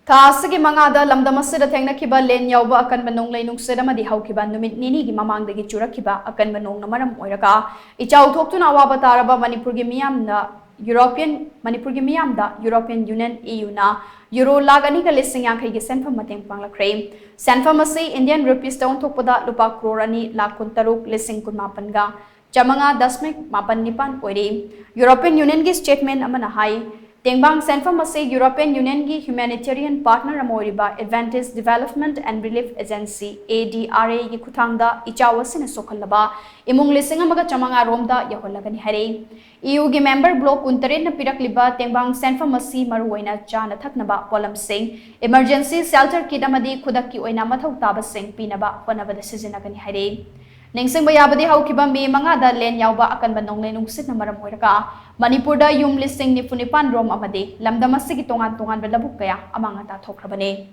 Asigi mangada lamdam asida thengnakhiba len yaoba akanba nonglei nungshit amadi houkhiba numit nini gi mamang dagi churakkhiba akanba nongna maram oiraga echao thoktuna Awaba Taraba Manipur gi meeyam da Manipur gi meeyam da European Union EU na euro lakh ani ga lishing yankhai gi shenpham Mateng Panglakkhre shenpham asi Indian rupees ta onthokpada Lupa crore ani lakh 13 lishing 18 ga chamanga dasmik mapan nipan oiri European Union gi statement amana hai Tengbang shenpham ase European Union gi humanitarian partner amoriba Advantage Development and Relief Agency ADRA gi kuthangda echao asina sokhalaba imung lishing amaga chamanga romda yaholagani hare EU gi member block 19 na pirakliba tengbang shenpham ase maruoina chana thaknaba polam sing emergency shelter kit amadi khudakki oina mathau taba sing pinaba honabada sizinagani hare Ningsing bayabadi houkhiba me mangada len yaoba akanba nonglei nungshit na maram oiraga Manipur da yum lishing ni funipan rom amadi lamdam asigi tongan tongan ba labuk kaya amanga ta thokrabane